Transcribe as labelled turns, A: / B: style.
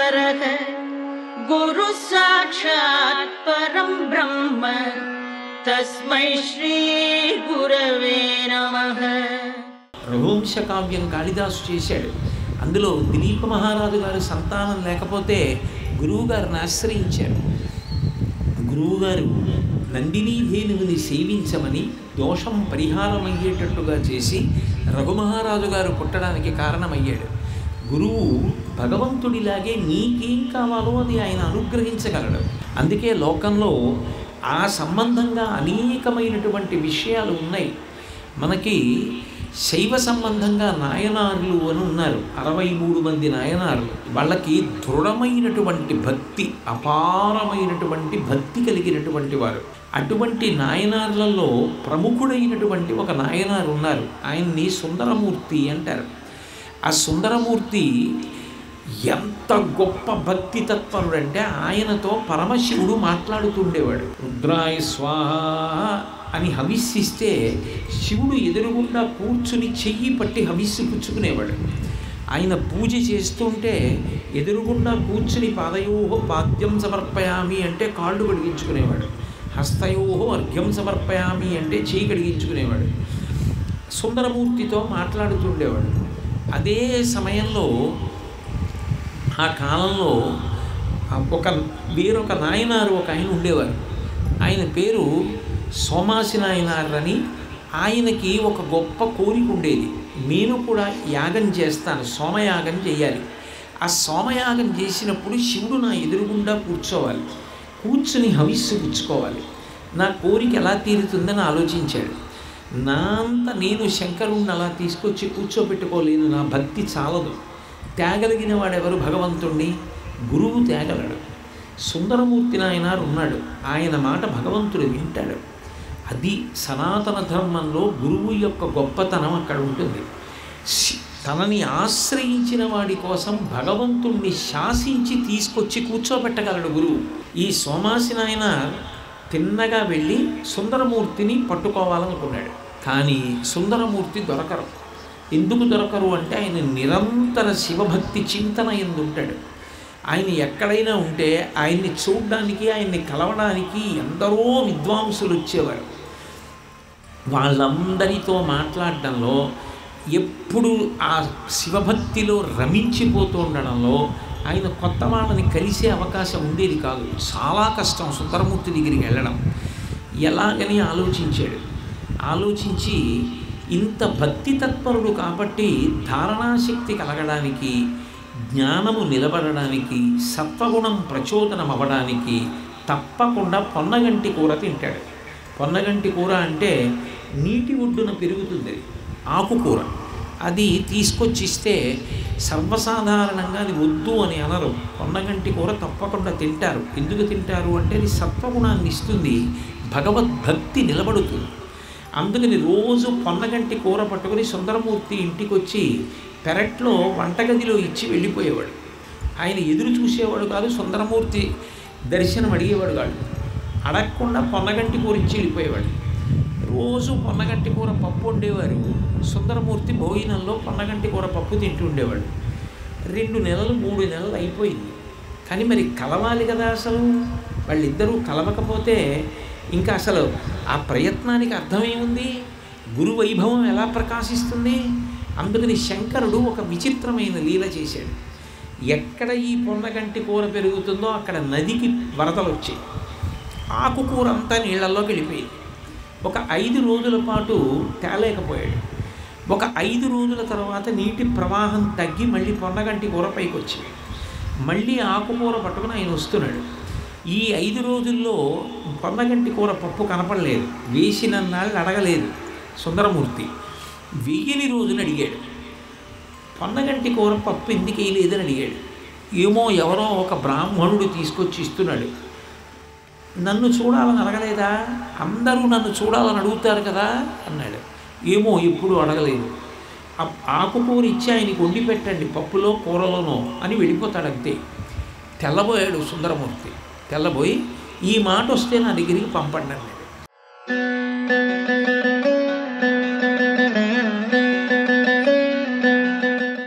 A: परः गुरु साक्षात् परं ब्रह्म तस्मै श्री गुरवे नमः।
B: రఘువంశ కావ్యం కాళిదాసు చేశాడు. అందులో దిలీప మహారాజు గారు సంతానం లేకపోతే గురువుగారిని ఆశ్రయించారు. గురువుగారు నందినీధేనువుని సేవించమని దోషం పరిహారమయ్యేటట్టుగా చేసి రఘుమహారాజు గారు పుట్టడానికి కారణమయ్యాడు. గురువు భగవంతుడిలాగే నీకేం కావాలో అది ఆయన అనుగ్రహించగలడు. అందుకే లోకంలో ఆ సంబంధంగా అనేకమైనటువంటి విషయాలు ఉన్నాయి. మనకి శైవ సంబంధంగా నాయనారులు అని ఉన్నారు, 63 మంది నాయనారులు. వాళ్ళకి దృఢమైనటువంటి భక్తి, అపారమైనటువంటి భక్తి కలిగినటువంటి వారు. అటువంటి నాయనార్లలో ప్రముఖుడైనటువంటి ఒక నాయనారు ఉన్నారు. ఆయన్ని సుందరమూర్తి అంటారు. ఆ సుందరమూర్తి ఎంత గొప్ప భక్తి తత్పరుడంటే ఆయనతో పరమశివుడు మాట్లాడుతుండేవాడు. రుద్రాయ స్వాహ అని హవిస్సిస్తే శివుడు ఎదురుగుండా కూర్చుని చెయ్యి పట్టి హవిస్సు పుచ్చుకునేవాడు. ఆయన పూజ చేస్తుంటే ఎదురుగుండా కూర్చుని పాదయోహో పాద్యం సమర్పయామి అంటే కాళ్ళు కడిగించుకునేవాడు, హస్తయోహో అర్ఘ్యం సమర్పయామి అంటే చెయ్యి కడిగించుకునేవాడు. సుందరమూర్తితో మాట్లాడుతుండేవాడు. అదే సమయంలో ఆ కాలంలో వేరొక నాయనారు ఒక ఆయన ఉండేవారు. ఆయన పేరు సోమాసి నాయనారు అని. ఆయనకి ఒక గొప్ప కోరిక ఉండేది, నేను కూడా యాగం చేస్తాను, సోమయాగం చేయాలి. ఆ సోమయాగం చేసినప్పుడు శివుడు నా ఎదురుగుండా కూర్చోవాలి, కూర్చుని హవిస్సు పుచ్చుకోవాలి. నా కోరిక ఎలా తీరుతుందని ఆలోచించాడు. నా అంత నేను శంకరుణ్ణి అలా తీసుకొచ్చి కూర్చోబెట్టుకోలేను, నా భక్తి చాలదు. తేగలిగిన వాడెవరు భగవంతుణ్ణి? గురువు తేగలడు. సుందరమూర్తి నాయనారు ఉన్నాడు, ఆయన మాట భగవంతుడు వింటాడు. అది సనాతన ధర్మంలో గురువు యొక్క గొప్పతనం అక్కడ ఉంటుంది. తనని ఆశ్రయించిన వాడి కోసం భగవంతుణ్ణి శాసించి తీసుకొచ్చి కూర్చోబెట్టగలడు గురువు. ఈ సోమాసి నాయనార్ తిన్నగా వెళ్ళి సుందరమూర్తిని పట్టుకోవాలనుకున్నాడు. కానీ సుందరమూర్తి దొరకరు. ఎందుకు దొరకరు అంటే ఆయన నిరంతర శివభక్తి చింతన ఎందుంటాడు. ఆయన ఎక్కడైనా ఉంటే ఆయన్ని చూడడానికి, ఆయన్ని కలవడానికి ఎందరో విద్వాంసులు వచ్చేవారు. వాళ్ళందరితో మాట్లాడడంలో, ఎప్పుడు ఆ శివభక్తిలో రమించిపోతూ ఉండడంలో ఆయన కొత్త వాళ్ళని కలిసే అవకాశం ఉండేది కాదు. చాలా కష్టం సుందరమూర్తి దగ్గరికి వెళ్ళడం. ఎలాగని ఆలోచించాడు. ఆలోచించి ఇంత భక్తి తత్పరుడు కాబట్టి ధారణాశక్తి కలగడానికి, జ్ఞానము నిలబడడానికి, సత్వగుణం ప్రచోదనం అవ్వడానికి తప్పకుండా పొన్నగంటి కూర తింటాడు. పొన్నగంటి కూర అంటే నీటి ఒడ్డున పెరుగుతుంది, ఆకుకూర. అది తీసుకొచ్చిస్తే సర్వసాధారణంగా అది వద్దు అని అనరు. పొన్నగంటి కూర తప్పకుండా తింటారు. ఎందుకు తింటారు అంటే అది సత్వగుణాన్ని ఇస్తుంది, భగవద్భక్తి నిలబడుతుంది. అందుకని రోజు పొన్నగంటి కూర పట్టుకుని సుందరమూర్తి ఇంటికి వచ్చి పెరట్లో వంటగదిలో ఇచ్చి వెళ్ళిపోయేవాడు. ఆయన ఎదురు చూసేవాడు కాదు, సుందరమూర్తి దర్శనం అడిగేవాడు కాదు. అడగకుండా పొన్నగంటి కూర ఇచ్చి వెళ్ళిపోయేవాడు. రోజు పొన్నగంటి కూర పప్పు ఉండేవారు. సుందరమూర్తి భోజనంలో పొన్నగంటి కూర పప్పు తింటూ ఉండేవాడు. 2 నెలలు 3 నెలలు అయిపోయింది. కానీ మరి కలవాలి కదా. అసలు వాళ్ళిద్దరూ కలవకపోతే ఇంకా అసలు ఆ ప్రయత్నానికి అర్థమేముంది? గురు వైభవం ఎలా ప్రకాశిస్తుంది? అందుకని శంకరుడు ఒక విచిత్రమైన లీల చేశాడు. ఎక్కడ ఈ పొన్నగంటి కూర పెరుగుతుందో అక్కడ నదికి వరదలు వచ్చాయి. ఆకుకూర అంతా నీళ్లలోకి వెళ్ళిపోయింది. ఒక 5 రోజుల పాటు తేలేకపోయాడు. ఒక 5 రోజుల తర్వాత నీటి ప్రవాహం తగ్గి మళ్ళీ పొన్నగంటి కూర పైకి వచ్చింది. మళ్ళీ ఆకుకూర పట్టుకుని ఆయన వస్తున్నాడు. ఈ 5 రోజుల్లో పొన్నగంటి కూర పప్పు కనపడలేదు. వేసినన్నాళ్ళు అడగలేదు సుందరమూర్తి. 1000 రోజులు అడిగాడు, పొన్నగంటి కూర పప్పు ఎందుకు వేయలేదని అడిగాడు. ఏమో ఎవరో ఒక బ్రాహ్మణుడు తీసుకొచ్చి ఇస్తున్నాడు. నన్ను చూడాలని అడగలేదా? అందరూ నన్ను చూడాలని అడుగుతారు కదా అన్నాడు. ఏమో ఎప్పుడు అడగలేదు. ఆకుకూర ఇచ్చి ఆయనకి వండి పెట్టండి పప్పులో కూరలోనో అని వెళ్ళిపోతాడు అంతే. తెల్లబోయాడు సుందరమూర్తి. తెల్లబోయి ఈ మాట వస్తే నా దగ్గరికి పంపండి అన్నాడు.